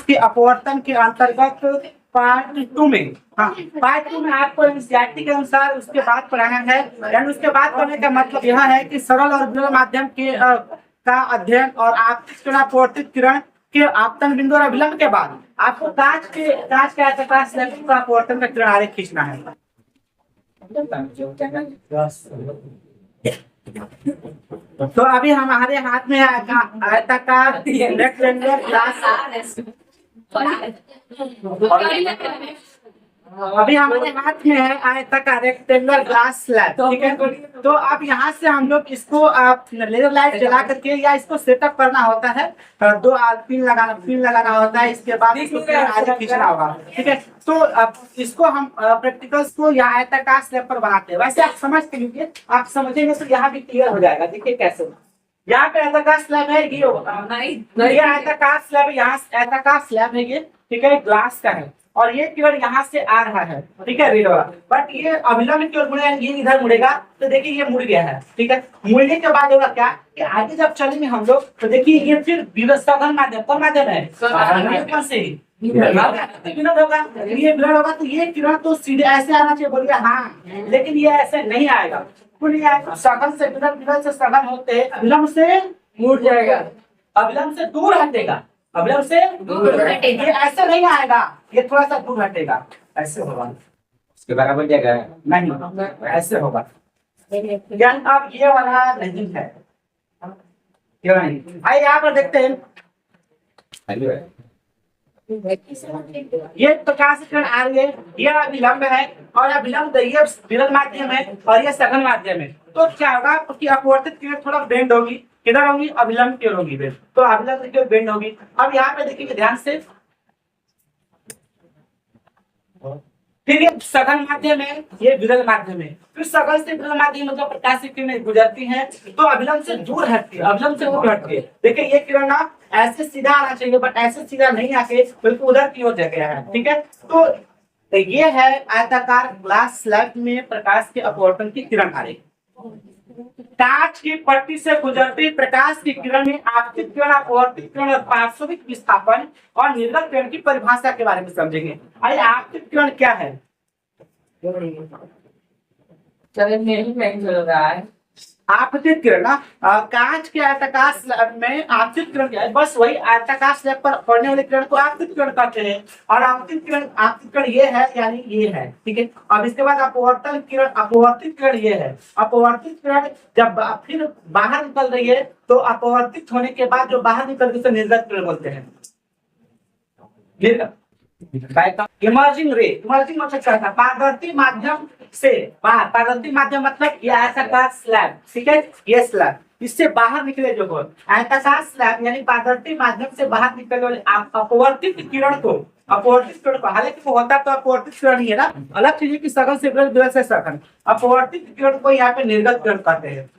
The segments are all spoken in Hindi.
के अपवर्तन के अंतर्गत पार्ट 2 में, हाँ पार्ट 2 में आपको एनसीईआरटी के अनुसार उसके बाद पढ़ाना है। यानी उसके बाद पढ़ने का मतलब यह है कि सरल और विरल माध्यम के का अध्ययन और आपतित किरण अपवर्तित किरण के आपतन बिंदु और विलंब के बाद आपको कांच के आयताकार स्लैब का अपवर्तन का किरण आरेख खींचना है। तो अभी हमारे हाथ में आयताकार रेक्टेंगुलर ग्लास, अभी हमारे हाथ में है आयताकार रेक्टेंगुलर ग्लास स्लैब, ठीक है। तो अब यहाँ से हम लोग इसको आप लेजर लाइट जला करके या इसको सेटअप करना होता है, दो पिन लगाना होता है, इसके बाद इसको आगे खींचना होगा, ठीक है। तो अब इसको हम प्रैक्टिकल्स को या आयताकार स्लैब पर बनाते हैं। वैसे आप समझते हैं, आप समझेंगे तो यहाँ भी क्लियर हो जाएगा। देखिए कैसे यहाँ पे आयताकार स्लैब है, ये होगा ये आयताकार स्लैब, यहाँ आयताकार स्लैब है ये, ठीक है, ग्लास का है और ये किरण यहाँ से आ रहा है, ठीक है, बट ये अभिलंब की ओर मुड़ेगा, ये इधर मुड़ेगा, तो देखिए ये मुड़ गया है, ठीक है। मुड़ने के बाद होगा क्या कि आगे जब चलेंगे हम लोग तो देखिए ये फिर सघन माध्यम, कौन माध्यम है, विनोद होगा, ये विनोद होगा, तो ये किरण तो सीधे ऐसे आना चाहिए, बोलिए हाँ, लेकिन ये ऐसे नहीं आएगा, सघन से विनोद से सघन होते अभिलंब से मुड़ जाएगा, अभिलंब से दूर हटेगा, अभिलंब से दूर हटेगा, ये ऐसे नहीं आएगा, ये थोड़ा सा दूर हटेगा, ऐसे होगा, उसके बराबर जगह नहीं ऐसे होगा। ज्ञान अब ये वाला नहीं है, क्यों नहीं? आइए यहाँ पर देखते हैं, ये प्रकाश किरण आ रही है, ये अभिलंब है और अभिलंब ये विरल माध्यम है और ये सघन माध्यम है। तो क्या होगा कि अपवर्तित किरण थोड़ा बेंड होगी, किधर होगी, अभिलंब की ओर होगी बेंड, तो अभिलंब की ओर बेंड होगी। अब यहाँ पे देखिए ध्यान से, फिर ये सघन माध्यम है, ये विरल माध्यम है, फिर सघन से विरल माध्यम मतलब प्रकाश की किरणें गुजरती हैं तो अभिलंब से दूर हटती है, अभिलंब से दूर हटती है। देखिए ये किरण ना ऐसे सीधा आना चाहिए बट ऐसे सीधा नहीं आके बिल्कुल उधर की ओर जा गया है, ठीक है। तो ये है आयताकार ग्लास स्लैब में प्रकाश के अपवर्तन की किरण आरेख। कांच की पट्टी से गुजरती प्रकाश की किरण में आपतित किरण, अपवर्तित किरण और पार्श्विक विस्थापन और निर्गत किरण की परिभाषा के बारे में समझेंगे। आइए आपतित किरण क्या है? आपतित किरण ना कांच के आयताकार स्लैब में आपतित किरण क्या है? बस वही आयताकार स्लैब पर पड़ने वाले किरण को आपतित किरण कहते हैं और आपतित किरण ये है, यानी ये है, ठीक है। अब इसके बाद अपवर्तन किरण, अपवर्तित किरण ये है। अपवर्तित किरण जब फिर बाहर निकल रही है तो अपवर्तित होने के बाद जो बाहर निकल रही है निर्गत किरण बोलते हैं। इमर्जिंग रे, इमर्जिंग मतलब क्या था? पारदर्शी माध्यम से बाहर, पारदर्शी माध्यम मतलब ये आयताकार स्लैब, ठीक है, ये स्लैब इससे बाहर निकले जो हो आयताकार स्लैब यानी पारदर्शी माध्यम से बाहर निकले वाले अपवर्तित किरण को, अपवर्तित किरण को, हालांकि वो होता तो अपवर्तित किरण ही है ना, अलग चीज है कि सघन से विरल, विरल से सघन। अपवर्तित किरण को यहाँ पे निर्गत किरण कहते हैं।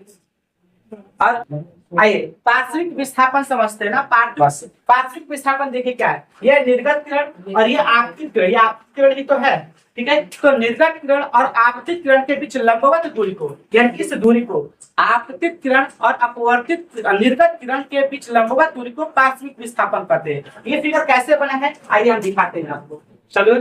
और आइए पार्श्विक विस्थापन समझते हैं ना, पार्श्विक विस्थापन देखिए क्या है, ये निर्गत किरण और ये आपतित किरण, ये आपतित किरण ही तो है, ठीक है। तो निर्गत किरण और आपतित किरण के बीच लंबवत दूरी को, यानी इस दूरी को आपतित किरण और अपवर्तित निर्गत किरण के बीच लंबवत दूरी को पार्श्विक विस्थापन कहते हैं। ये फिगर कैसे बना है आइए हम दिखाते हैं आपको, चलो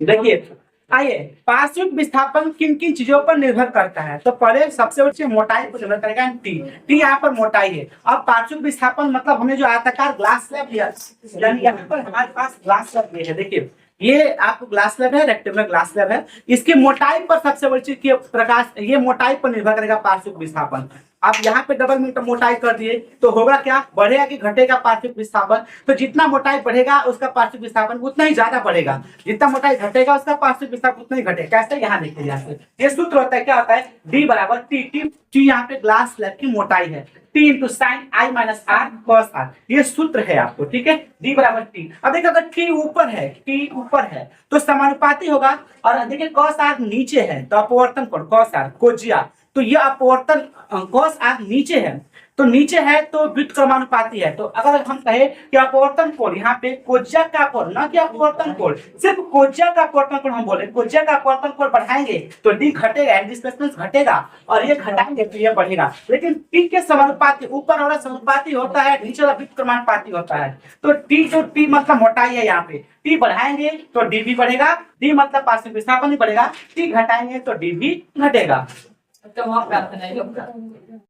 देखिए। आइए पार्श्विक विस्थापन किन किन चीजों पर निर्भर करता है? तो पहले सबसे ऊंची मोटाई पर निर्भर करेगा, टी यहाँ पर मोटाई है। अब पार्श्विक विस्थापन मतलब हमने जो आयताकार ग्लास स्लैब लिया, यानी यहाँ पर हमारे पास ग्लास स्लैब है, देखिए ये आपको ग्लास स्लैब है, रेक्टेंगुलर ग्लास स्लैब है, इसकी मोटाई पर सबसे बड़ी चीज की प्रकाश, ये मोटाई पर निर्भर करेगा पार्श्विक विस्थापन। आप यहाँ पे डबल मीटर मोटाई कर दिए तो होगा क्या, बढ़ेगा कि घटेगा पार्श्विक विस्थापन? तो जितना मोटाई बढ़ेगा उसका पार्श्विक विस्थापन उतना ही ज्यादा बढ़ेगा, जितना मोटाई घटेगा उसका पार्श्विक विस्थापन उतना ही घटेगा। कैसे? यहाँ देखिए, यहाँ से ये सूत्र होता है, क्या होता है, डी बराबर टी, टी यहाँ पे ग्लास स्लैब की मोटाई है, T into sine I minus R cos R, ये सूत्र है आपको, ठीक है, डी बराबर टी। अब देखिए अगर टी ऊपर है, टी ऊपर है तो समानुपाती होगा, और देखिए कॉस आर नीचे है तो अपवर्तन कोण कॉस आर, कोजिया तो ये अपवर्तन cos r नीचे है, तो नीचे है तो व्युत्क्रमानुपाती क्रमानुपाती है। तो अगर हम कहे कि अपवर्तन कोण, यहाँ पे कोज्या का कोण, ना कि अपवर्तन कोण, सिर्फ कोज्या का अपवर्तन कोण हम बोले, कोज्या का अपवर्तन कोण बढ़ाएंगे तो डी घटेगा, डिस्प्लेसमेंट घटेगा, और ये घटाएंगे तो ये बढ़ेगा। लेकिन टी के समानुपाती, ऊपर वाला समानुपाती होता है, नीचे वाला व्युत्क्रमानुपाती होता है। तो टी, जो टी मतलब मोटाई है, यहाँ पे टी बढ़ाएंगे तो डी भी बढ़ेगा, डी मतलब पार्श्व विस्थापन भी बढ़ेगा, टी घटाएंगे तो डी भी घटेगा। तो वहाँ पे आता नहीं होगा।